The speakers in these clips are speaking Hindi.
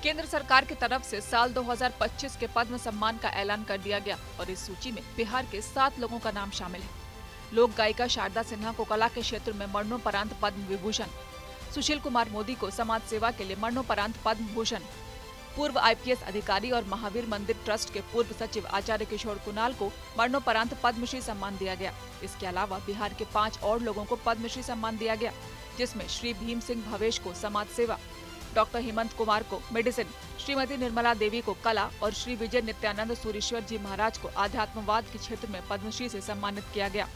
केंद्र सरकार की तरफ से साल 2025 के पद्म सम्मान का ऐलान कर दिया गया और इस सूची में बिहार के 7 लोगों का नाम शामिल है। लोक गायिका शारदा सिन्हा को कला के क्षेत्र में मरणोपरांत पद्म विभूषण, सुशील कुमार मोदी को समाज सेवा के लिए मरणोपरांत पद्म भूषण, पूर्व आईपीएस अधिकारी और महावीर मंदिर ट्रस्ट के पूर्व सचिव आचार्य किशोर कुणाल को मरणोपरांत पद्मश्री सम्मान दिया गया। इसके अलावा बिहार के 5 और लोगों को पद्मश्री सम्मान दिया गया, जिसमें श्री भीम सिंह भवेश को समाज सेवा, डॉक्टर हेमंत कुमार को मेडिसिन, श्रीमती निर्मला देवी को कला और श्री विजय नित्यानंद सूरीश्वर जी महाराज को आध्यात्मवाद के क्षेत्र में पद्मश्री से सम्मानित किया गया।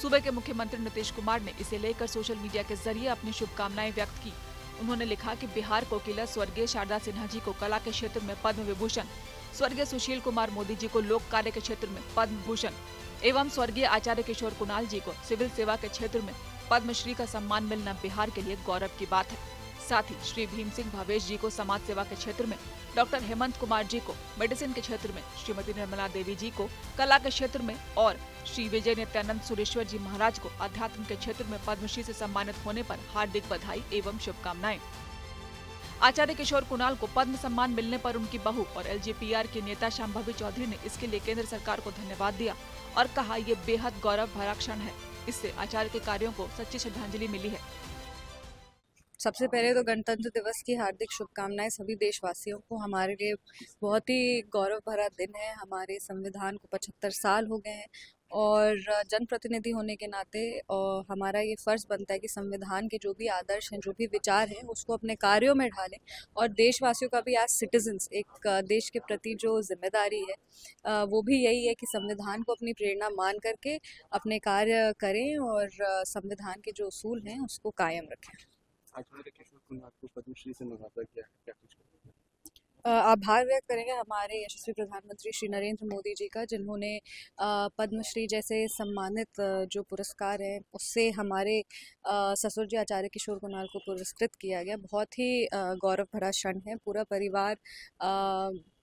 सूबे के मुख्यमंत्री नीतीश कुमार ने इसे लेकर सोशल मीडिया के जरिए अपनी शुभकामनाएं व्यक्त की। उन्होंने लिखा कि बिहार कोकिला स्वर्गीय शारदा सिन्हा जी को कला के क्षेत्र में पद्म विभूषण, स्वर्गीय सुशील कुमार मोदी जी को लोक कार्य के क्षेत्र में पद्म भूषण एवं स्वर्गीय आचार्य किशोर कुणाल जी को सिविल सेवा के क्षेत्र में पद्मश्री का सम्मान मिलना बिहार के लिए गौरव की बात है। साथ ही श्री भीम सिंह भवेश जी को समाज सेवा के क्षेत्र में, डॉक्टर हेमंत कुमार जी को मेडिसिन के क्षेत्र में, श्रीमती निर्मला देवी जी को कला के क्षेत्र में और श्री विजय नित्यानंद सूरीश्वर जी महाराज को अध्यात्म के क्षेत्र में पद्मश्री से सम्मानित होने पर हार्दिक बधाई एवं शुभकामनाएं। आचार्य किशोर कुणाल को पद्म सम्मान मिलने पर उनकी बहू और एलजेपीआर के नेता शांभवी चौधरी ने इसके लिए केंद्र सरकार को धन्यवाद दिया और कहा, ये बेहद गौरव भरा क्षण है। इससे आचार्य के कार्यों को सच्ची श्रद्धांजलि मिली है। सबसे पहले तो गणतंत्र दिवस की हार्दिक शुभकामनाएं सभी देशवासियों को। हमारे लिए बहुत ही गौरव भरा दिन है। हमारे संविधान को 75 साल हो गए हैं और जनप्रतिनिधि होने के नाते हमारा ये फर्ज बनता है कि संविधान के जो भी आदर्श हैं, जो भी विचार हैं, उसको अपने कार्यों में ढालें और देशवासियों का भी एज सिटीजन्स एक देश के प्रति जो जिम्मेदारी है वो भी यही है कि संविधान को अपनी प्रेरणा मान करके अपने कार्य करें और संविधान के जो उसूल हैं उसको कायम रखें। आचार्य किशोर कुणाल को पद्मश्री से नवाजा गया है, क्या कुछ करेंगे? आभार व्यक्त करेंगे हमारे यशस्वी प्रधानमंत्री श्री नरेंद्र मोदी जी का, जिन्होंने पद्मश्री जैसे सम्मानित जो पुरस्कार है उससे हमारे ससुर जी आचार्य किशोर कुणाल को पुरस्कृत किया गया। बहुत ही गौरव भरा क्षण है। पूरा परिवार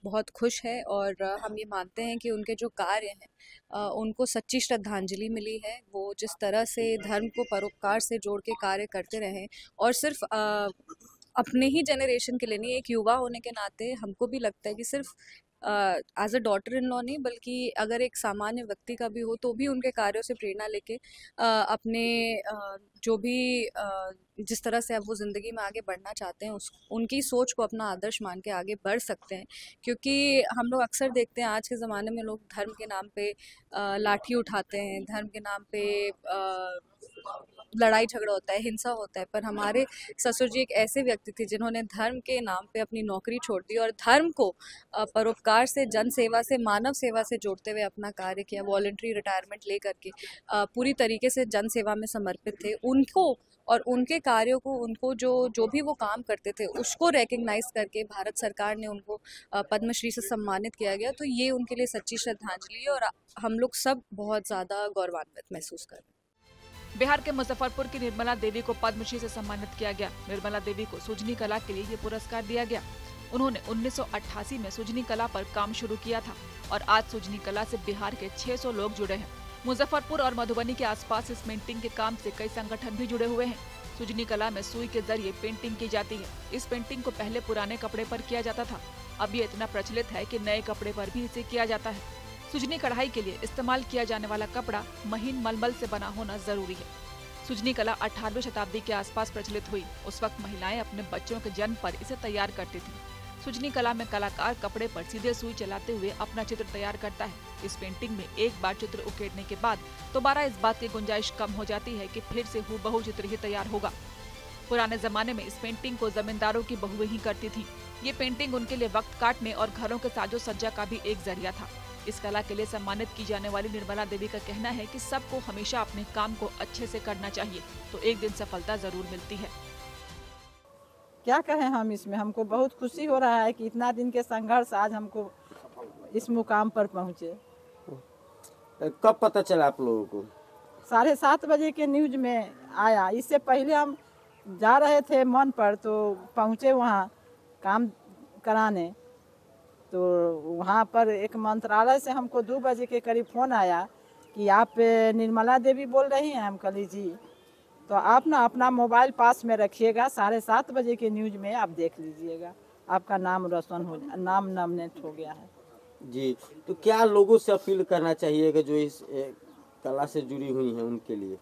बहुत खुश है और हम ये मानते हैं कि उनके जो कार्य हैं उनको सच्ची श्रद्धांजलि मिली है। वो जिस तरह से धर्म को परोपकार से जोड़ के कार्य करते रहे और सिर्फ अपने ही जनरेशन के लिए नहीं, एक युवा होने के नाते हमको भी लगता है कि सिर्फ as a daughter in law नहीं, बल्कि अगर एक सामान्य व्यक्ति का भी हो तो भी उनके कार्यों से प्रेरणा लेके अपने जो भी जिस तरह से अब वो ज़िंदगी में आगे बढ़ना चाहते हैं उनकी सोच को अपना आदर्श मान के आगे बढ़ सकते हैं। क्योंकि हम लोग अक्सर देखते हैं आज के ज़माने में लोग धर्म के नाम पे लाठी उठाते हैं, धर्म के नाम पे लड़ाई झगड़ा होता है, हिंसा होता है। पर हमारे ससुर जी एक ऐसे व्यक्ति थे जिन्होंने धर्म के नाम पे अपनी नौकरी छोड़ दी और धर्म को परोपकार से, जन सेवा से, मानव सेवा से जोड़ते हुए अपना कार्य किया। वॉलंटरी रिटायरमेंट ले करके पूरी तरीके से जन सेवा में समर्पित थे। उनको और उनके कार्यों को, उनको जो भी वो काम करते थे उसको रिकग्नाइज करके भारत सरकार ने उनको पद्मश्री से सम्मानित किया गया। तो ये उनके लिए सच्ची श्रद्धांजलि है और हम लोग सब बहुत ज़्यादा गौरवान्वित महसूस कर रहे हैं। बिहार के मुजफ्फरपुर की निर्मला देवी को पद्मश्री से सम्मानित किया गया। निर्मला देवी को सुजनी कला के लिए ये पुरस्कार दिया गया। उन्होंने 1988 में सुजनी कला पर काम शुरू किया था और आज सुजनी कला से बिहार के 600 लोग जुड़े हैं। मुजफ्फरपुर और मधुबनी के आसपास इस पेंटिंग के काम से कई संगठन भी जुड़े हुए हैं। सुजनी कला में सुई के जरिए पेंटिंग की जाती है। इस पेंटिंग को पहले पुराने कपड़े पर किया जाता था, अब ये इतना प्रचलित है कि नए कपड़े पर भी इसे किया जाता है। सुजनी कढ़ाई के लिए इस्तेमाल किया जाने वाला कपड़ा महीन मलमल से बना होना जरूरी है। सुजनी कला 18वीं शताब्दी के आसपास प्रचलित हुई। उस वक्त महिलाएं अपने बच्चों के जन्म पर इसे तैयार करती थीं। सुजनी कला में कलाकार कपड़े पर सीधे सुई चलाते हुए अपना चित्र तैयार करता है। इस पेंटिंग में एक बार चित्र उकेरने के बाद दोबारा इस बात की गुंजाइश कम हो जाती है कि फिर से हूबहू चित्र ही तैयार होगा। पुराने जमाने में इस पेंटिंग को जमींदारों की बहुएं ही करती थी। ये पेंटिंग उनके लिए वक्त काटने और घरों के साजो सज्जा का भी एक जरिया था। इस कला के लिए सम्मानित की जाने वाली निर्मला देवी का कहना है कि सबको हमेशा अपने काम को अच्छे से करना चाहिए, तो एक दिन सफलता जरूर मिलती है। क्या कहें हम इसमें, हमको बहुत खुशी हो रहा है कि इतना दिन के संघर्ष आज हमको इस मुकाम पर पहुँचे। कब पता चला आप लोगों को? 7:30 बजे के न्यूज में आया। इससे पहले हम जा रहे थे मन पर, तो पहुँचे वहाँ काम कराने, तो वहाँ पर एक मंत्रालय से हमको 2 बजे के करीब फ़ोन आया कि आप निर्मला देवी बोल रही हैं। हम कही जी, तो आप ना अपना मोबाइल पास में रखिएगा, 7:30 बजे के न्यूज में आप देख लीजिएगा। आपका नाम रोशन हो, नाम नवनीत हो गया है। जी, तो क्या लोगों से अपील करना चाहिए कि जो इस कला से जुड़ी हुई हैं उनके लिए?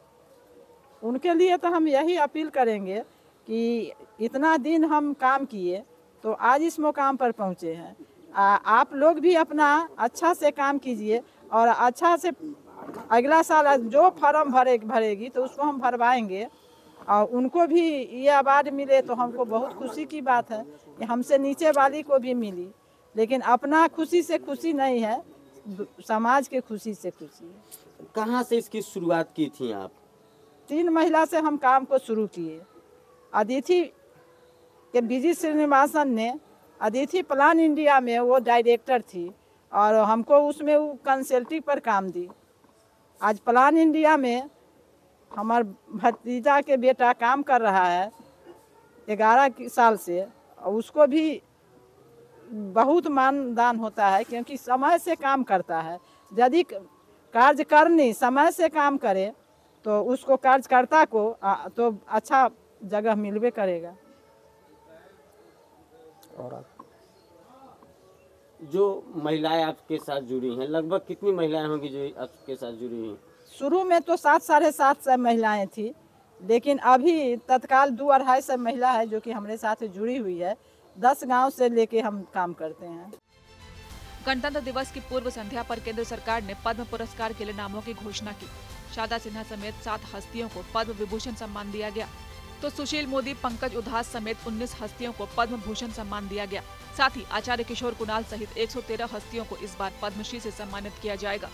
उनके लिए तो हम यही अपील करेंगे कि इतना दिन हम काम किए तो आज इस मुकाम पर पहुँचे हैं। आप लोग भी अपना अच्छा से काम कीजिए और अच्छा से अगला साल जो फॉर्म भरेगी तो उसको हम भरवाएंगे और उनको भी ये अवार्ड मिले तो हमको बहुत खुशी की बात है कि हमसे नीचे वाली को भी मिली, लेकिन अपना खुशी से खुशी नहीं है, समाज के खुशी से खुशी है। कहाँ से इसकी शुरुआत की थी आप? 3 महिला से हम काम को शुरू किए। अदिति के बीजी श्रीनिवासन ने अदिति प्लान इंडिया में वो डायरेक्टर थी और हमको उसमें वो कंसल्टिंग पर काम दी। आज प्लान इंडिया में हमार भतीजा के बेटा काम कर रहा है 11 साल से, और उसको भी बहुत मानदान होता है क्योंकि समय से काम करता है। यदि कार्यकारिणी समय से काम करे तो उसको कार्यकर्ता को तो अच्छा जगह मिलवे करेगा। और जो महिलाएं आपके साथ जुड़ी हैं, लगभग कितनी महिलाएं होंगी जो आपके साथ जुड़ी हैं? शुरू में तो 7 साढ़े 7 सौ महिलाएं थी, लेकिन अभी तत्काल 2-2.5 महिला है जो कि हमारे साथ जुड़ी हुई है। 10 गांव से लेके हम काम करते हैं। गणतंत्र दिवस की पूर्व संध्या पर केंद्र सरकार ने पद्म पुरस्कार के लिए नामों की घोषणा की। शारदा सिन्हा समेत 7 हस्तियों को पद्म विभूषण सम्मान दिया गया, तो सुशील मोदी, पंकज उधास समेत 19 हस्तियों को पद्म भूषण सम्मान दिया गया। साथ ही आचार्य किशोर कुणाल सहित 113 हस्तियों को इस बार पद्मश्री से सम्मानित किया जाएगा।